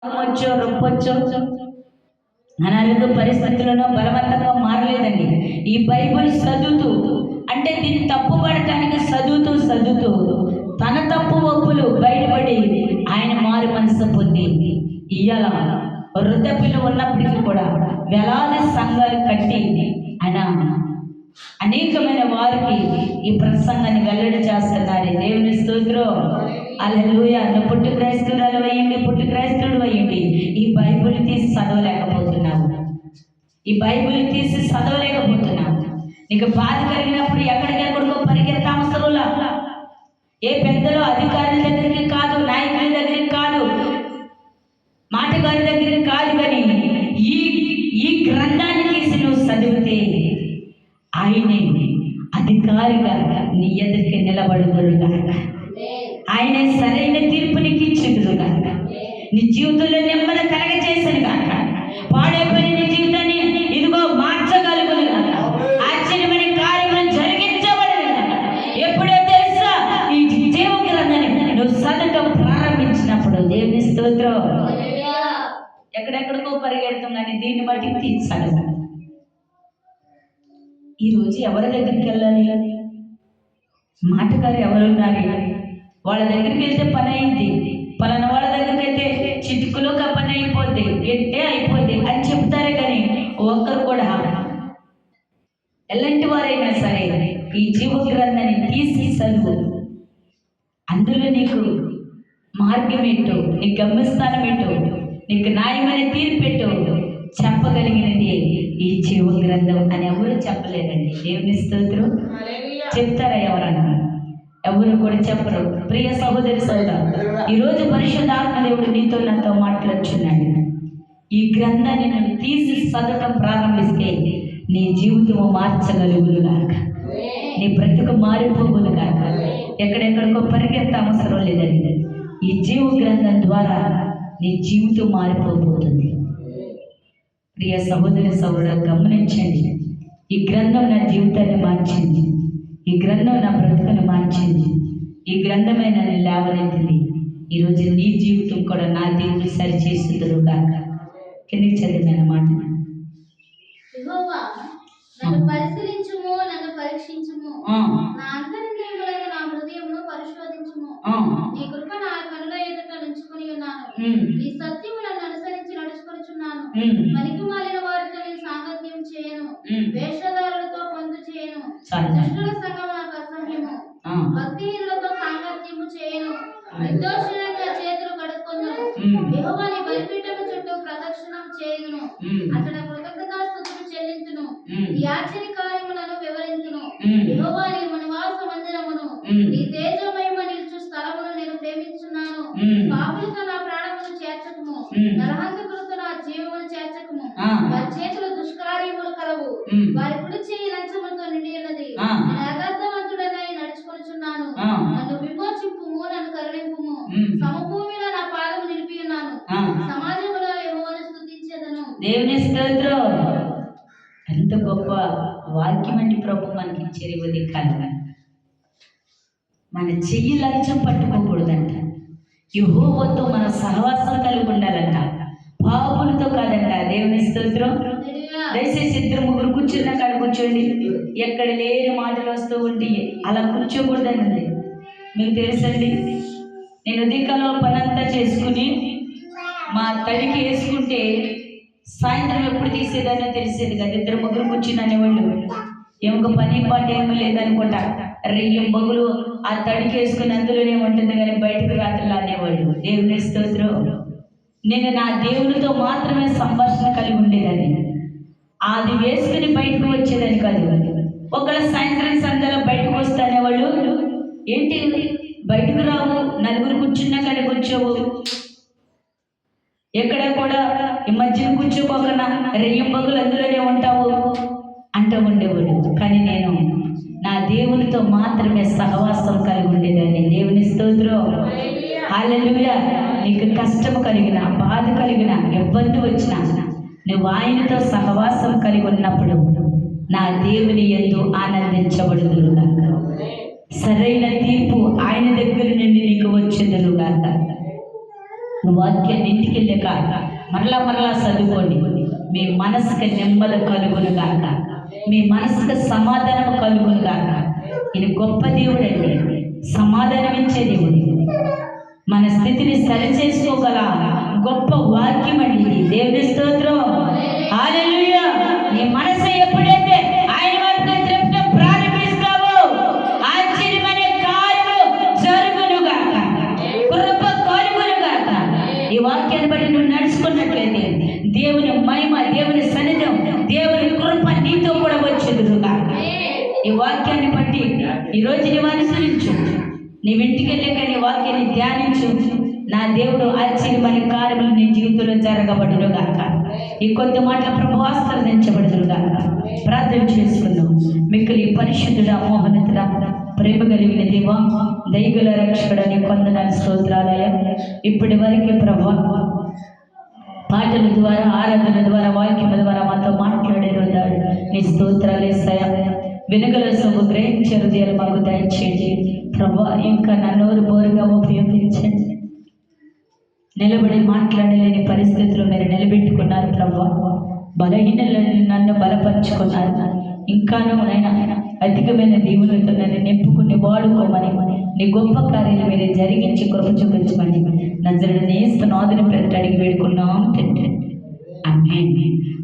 వచ్చో రొప్పొచ్చో అనారోగ్య పరిస్థితులను బలవంతంగా మారలేదండి. ఈ బైబిల్ చదువుతూ, అంటే దీన్ని తప్పు పడటానికి చదువుతూ తన తప్పు ఒప్పులు బయటపడి ఆయన మారు మనసు పొంది ఇయ్యాల వృద్ధపిల్ల ఉన్నప్పటికీ కూడా వేలాది సంఘాలు కట్టి ఆయన అనేకమైన వారికి ఈ ప్రసంగాన్ని వెల్లడి చేస్తున్నారు. దేవుని స్తోత్రం. హల్లెలూయా. నువ్వు పుట్టు క్రైస్తవురాలు అయ్యండి, పుట్టు క్రైస్తవుడు అయ్యండి, ఈ బైబిల్ తీసి చదవలేకపోతున్నావు. ఈ బైబిల్ తీసి చదవలేకపోతున్నావు. నీకు బాధ కలిగినప్పుడు ఎక్కడికెక్కడికో పరిగెత్త అవసరంలా. ఏ పెద్దలు అధికారుల దగ్గరికి కాదు, నాయకుల దగ్గరికి కాదు, మాటగారి దగ్గరికి కాదు, కానీ ఈ గ్రంథాన్ని తీసి నువ్వు చదివితే ఆయనే అధికారిగా నీ ఎదురికి నిలబడుదురుగాక. ఆయనే సరైన తీర్పు నీకు ఇచ్చేదురుగాక. నీ జీవితంలో నెమ్మది కలగజేసాను గాక. పాడైపోయిన నీ జీవితాన్ని ఇదిగో మార్చగలుగును గాక. ఆశ్చర్యమైన కార్యములను జరిగించబడను గాక. ఎప్పుడో తెలుసా, ఈ జీవ గ్రంథాన్ని నువ్వు చదవటం ప్రారంభించినప్పుడు దేవుని స్తోత్రం. ఎక్కడెక్కడికో పరిగెడతాం కానీ దీన్ని బట్టి తీర్చాలి. ఈరోజు ఎవరి దగ్గరికి వెళ్ళాలి? మాటగారు ఎవరున్నారు? వాళ్ళ దగ్గరికి వెళ్తే పని అయింది, పలానా వాళ్ళ దగ్గరికి వెళ్తే చిటుకులోగా పని అయిపోద్ది, ఎట్టే అయిపోద్ది అని చెప్తారే కానీ ఒక్కరు కూడా ఎలాంటి వారైనా సరే ఈ జీవ గ్రంథాన్ని తీసి చదువు. అందులో నీకు మార్గం ఏంటో, నీ గమ్యస్థానం ఏంటో, నీకు న్యాయమైన తీర్పెట్టో చెప్పగలిగినది ఈ జీవ గ్రంథం అని ఎవరు చెప్పలేదండి. దేవుని స్తోత్రం. చెప్తారా ఎవరన్నా? ఎవరు కూడా చెప్పరు. ప్రియ సహోదరి సోదరుడు, ఈరోజు పరిశుద్ధాత్మ దేవుడు నీతో నాతో మాట్లాడుచున్నాడు. ఈ గ్రంథాన్ని నువ్వు తీసి చదవటం ప్రారంభిస్తే నీ జీవితము మార్చగలుగునుగాక, నీ బ్రతుకు మారిపోగునుగాక. ఎక్కడెక్కడికో పరిగెత్త అవసరం లేదండి. ఈ జీవ గ్రంథం ద్వారా నీ జీవితం మారిపోతుంది. ప్రియ సహోదరి సహోదరుడు, గమనించండి. ఈ గ్రంథం నా జీవితాన్ని మార్చింది. ఈ గ్రంథం నా బ్రతుకును మార్చింది. ఈ గ్రంథమే నన్ను లేవనెత్తింది. ఈరోజు నీ జీవితం కూడా నా దేవుడు సరిచేస్తుందరు కాక. కిందికి చదివిన మాట, నన్ను పరిశీలించుము, నన్ను పరీక్షించుము, నా అంతరంగములను నా హృదయమును పరిశోధించుము. నీ కృప నా కనుల ఎదుట నుంచుకొని ఉన్నాను. నీ సత్యము నన్ను అనుసరించి నడుచుకొనుచున్నాను. పనికి మాలిన వారితో నేను సాంగత్యం చేయను, వేషధారులతో పొందు చేయను, దుష్టుల సంగం నాకు అసహ్యము. భక్తిహీనులతో సాంగత్యము చేయను, నిర్దోషులైన చేతులు కడుక్కొందును. యెహోవా నీ బలిపీఠము చుట్టూ ప్రదక్షిణం చేయుదును. అతడు కృతజ్ఞతాస్తుతులు చెల్లించును, నీ ఆశ్చర్య కార్యములను వివరించును. యెహోవా నీ నివాస మందిరమును, నీ తేజోమహిమ నిలుచు స్థలమును నేను ప్రేమించున్నాను. పాపులతో నా ప్రాణమును చేర్చకము, నరహంతకులతో నా జీవమును చేర్చకము. వారి చేతులు దుష్కార్యములు కలవు, వారి కుడి చేయి లంచములతో నిండి ఉన్నది. నేను యథార్థవంతుడనై నడుచుకొనుచున్నాను. నన్ను విమోచింపుము, నన్ను కరుణింపుము. సమభూమిలో నా పాదము నిలిపి ఉన్నాను, సమాజంలో యెహోవాను స్తుతించెదను. దేవుని స్తోత్రం. ఎంత గొప్ప వాక్యం అండి ప్రభు మనకి ఇచ్చారు. ఇవ్వది కాదు, మన చెయ్యి లంచం పట్టుకోకూడదంట. యెహోవాతో మన సహవాసం కలిగి ఉండాలంట, పాపులతో కాదంట. దేవుని స్తోత్రం. దయచేసి ఇద్దరు ముగ్గురు కూర్చున్న కాడ కూర్చోండి. ఎక్కడ లేని మాటలు వస్తూ ఉంటే అలా కూర్చోకూడదండి. మీకు తెలుసండి, నేను ఉదయకాలంలో పనంతా చేసుకుని మా తడికి వేసుకుంటే సాయంత్రం ఎప్పుడు తీసేదానో తెలిసేది కదా. ఇద్దరు ముగ్గురు కూర్చుని అనేవాళ్ళు, ఏమొక పని పాట ఏమీ లేదనుకుంటా, రెయ్యం బొగులు ఆ తడికి వేసుకుని అందులోనే ఉంటుంది కానీ బయటకు రాత్రులు అనేవాళ్ళు. దేవుని స్తోత్రం. నేను నా దేవునితో మాత్రమే సంభాషణ కలిగి ఉండేదాన్ని. అది వేసుకుని బయటకు వచ్చేదని కాదు. ఒకళ్ళ సాయంత్రం సంధ్యలో బయటకు వస్తే అనేవాళ్ళు, ఏంటి బయటకు రావు, నలుగురు కూర్చున్నా కాడ కూర్చోవు, ఎక్కడ కూడా ఈ మధ్యన కూర్చోకోకుండా రెయ్యం బొగులు అందులోనే ఉంటావు అంటూ ఉండేవాడు. కానీ నేను నా దేవునితో మాత్రమే సహవాసం కలిగి ఉండేదాన్ని. దేవుని స్తోత్రం. హల్లెలూయా. నీకు కష్టం కలిగిన, బాధ కలిగిన, ఇబ్బంది వచ్చినా నువ్వు ఆయనతో సహవాసం కలిగి ఉన్నప్పుడు నా దేవుని యందు ఆనందించబడుదురుగాక. సరైన తీర్పు ఆయన దగ్గర నుండి నీకు వచ్చేదురుగాక. వాక్యాన్ని ఇంటికి వెళ్ళాక మరలా చదువుకోండి. మీ మనసుకి నెమ్మది కలుగును గాక, మీ మనసుకు సమాధానం కలుగును గాక. ఇది గొప్ప దేవుడు అండి, సమాధానం ఇచ్చే దేవుడు. మన స్థితిని సరిచేసుకోగల గొప్ప వాక్యం అండి ఇది. దేవుని స్తోత్రం, హల్లెలూయా. నీ మనసు ఎప్పుడైతే ఆయన వైపు త్రిప్పడం ప్రారంభిస్తావో ఆశ్చర్యమనే కార్యములు జరుగును గాక, కృప కలుగును గాక. ఈ వాక్యాన్ని బట్టి నువ్వు నడుచుకున్నట్లయితే దేవుని మహిమ, దేవుని సన్నిధం, దేవుని కృప నీతో కూడా వచ్చేది గాక. ఈ వాక్యాన్ని బట్టి ఈరోజు నీవు అనుసరించు. నీ ఇంటికి వెళ్ళాక నీ వాక్యాన్ని ధ్యానించు. నా దేవుడు ఆశ్చర్యమైన కార్యములు నీ జీవితంలో జరగబడును గాక. ఈ కొద్ది మాటల ప్రభు ఆశీర్వదించబడును గాక. ప్రార్థన చేసుకున్నాం. మిక్కిలి పరిశుద్ధుడా, మోహనతుడా, ప్రేమ కలిగిన దేవా, దయగల రక్షకుడా, నీ కొందనాలు స్తోత్రాలయ. ఇప్పటి వరకే ప్రభు పాటల ద్వారా, ఆరాధన ద్వారా, వాక్యముల ద్వారా మాతో మాట్లాడేదాడు. నీ స్తోత్రాలు యేసయ్యా. వెనుకల సొమ్ము గ్రహించే హృదయాలు మాకు దయచేయండి ప్రభా. ఇంకా నా నోరు బోరుగా ఉపయోగించండి. నిలబడి మాట్లాడలేని పరిస్థితుల్లో మీరు నిలబెట్టుకున్నారు ప్రభా. బలహీనలను నన్ను బలపరుచుకున్నారు. ఇంకాను నైనా అధికమైన దీవులతో నన్ను నింపుకుని వాడుకోమని, నీ గొప్ప కార్యాలు మీరు జరిగించి కృప చూపించమని నజరుడైన యేసు నామమున అడిగి వేడుకున్నాం తండ్రి. ఆమేన్.